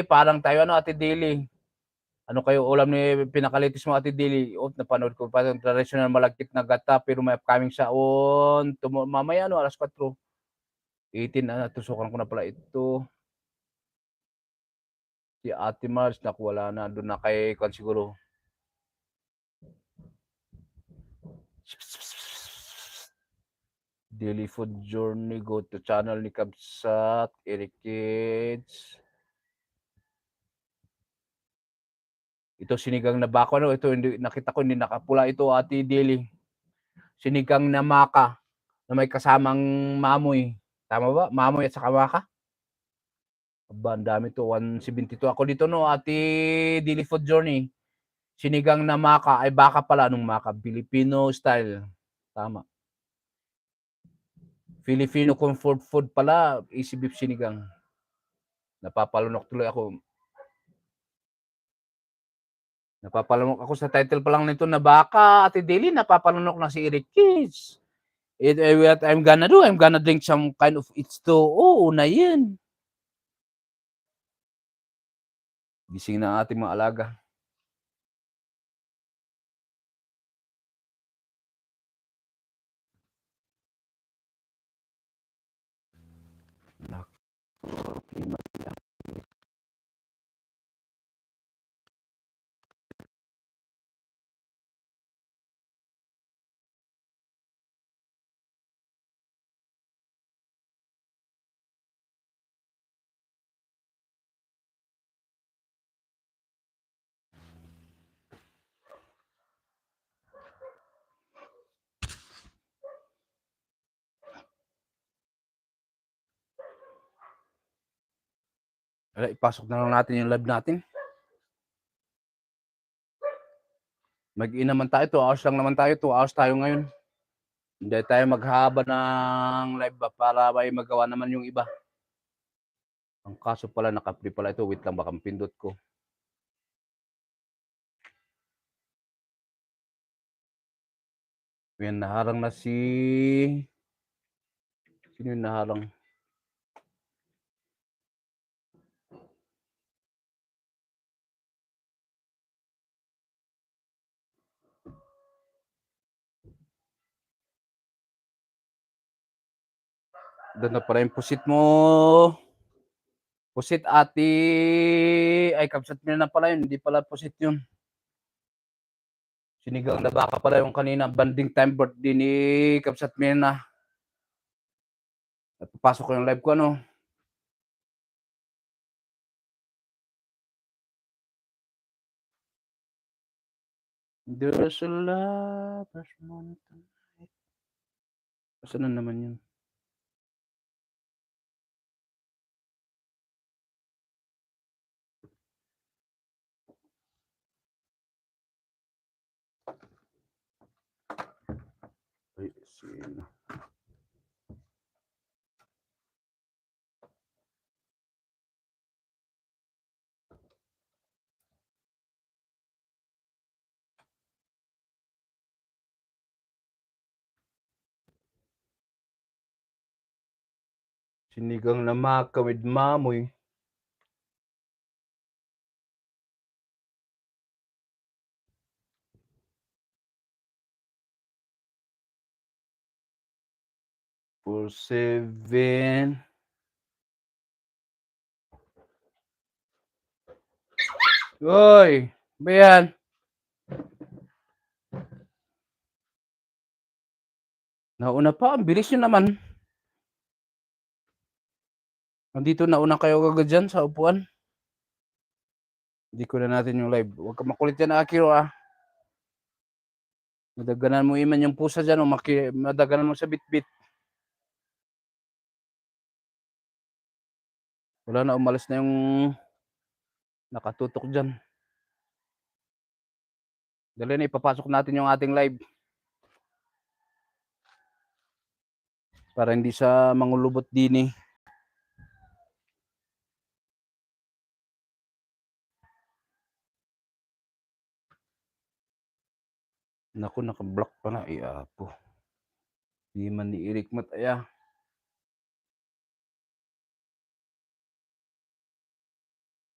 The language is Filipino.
parang tayo ano, Ate Dili. Ano kayo ulam ni pinakalitis mo, Ate Dili? Oh, napanood ko pa yung traditional malagkit na gata pero may upcoming saon. Mamaya ano, alas 4. 18 na, tusukan ko na pala ito. Si Ate Mars, naku wala na. Doon na kay Kwan siguro. Daily Food Journey, go to channel ni Kabsat, Eric Kids. Ito sinigang na bako, ano? Ito hindi nakita ko, hindi nakapula ito, Ate Daily. Sinigang na maka na may kasamang mamoy. Tama ba? Mamoy at saka maka? Aba, ang dami to. 172 ako dito, no, Ate Daily Food Journey. Sinigang na maka, ay baka pala nung maka. Filipino style. Tama. Filipino comfort food pala. Easy beef sinigang. Napapalunok tuloy ako. Napapalunok ako sa title pa lang nito na baka, Ate Daily, napapalunok na si Eric Kids. What I'm gonna do, I'm gonna drink some kind of H2O na yan. Gising na ating mga alaga. Ipasok na lang natin yung live natin. Mag-in naman tayo, 2 hours lang naman tayo, 2 hours tayo ngayon. Hindi tayo maghaba ng live ba para may magawa naman yung iba. Ang kaso pala, naka-free pala ito. Wait lang, baka pindot ko. Yan, naharang na si... Sino yung naharang? Doon na pala yung pusit mo. Pusit, Ate. Ay, Kabsat nyo na pala yun. Hindi pala pusit yun. Sinigang na baka pala yung kanina. Banding time birthday ni Kabsat Mirna. At pasok ko yung live ko, ano. There's a lover's moment tonight. Saan na naman yun? Ay, sino? Sinigang na maka with mamoy. For 7. Uy! Ba yan? Nauna pa. Ang bilis nyo naman. Nandito nauna kayo agad dyan sa upuan. Hindi ko na natin yung live. Huwag ka makulit yan, Akiro, ah. Madaganan mo iman yung pusa dyan, o madaganan mo sa bit-bit. Wala na, umalis na yung nakatutok dyan. Dali na, ipapasok natin yung ating live. Para hindi sa mangulubot din eh. Naku, naka-block pa na. Iapo. Di man ni Eric Mataya.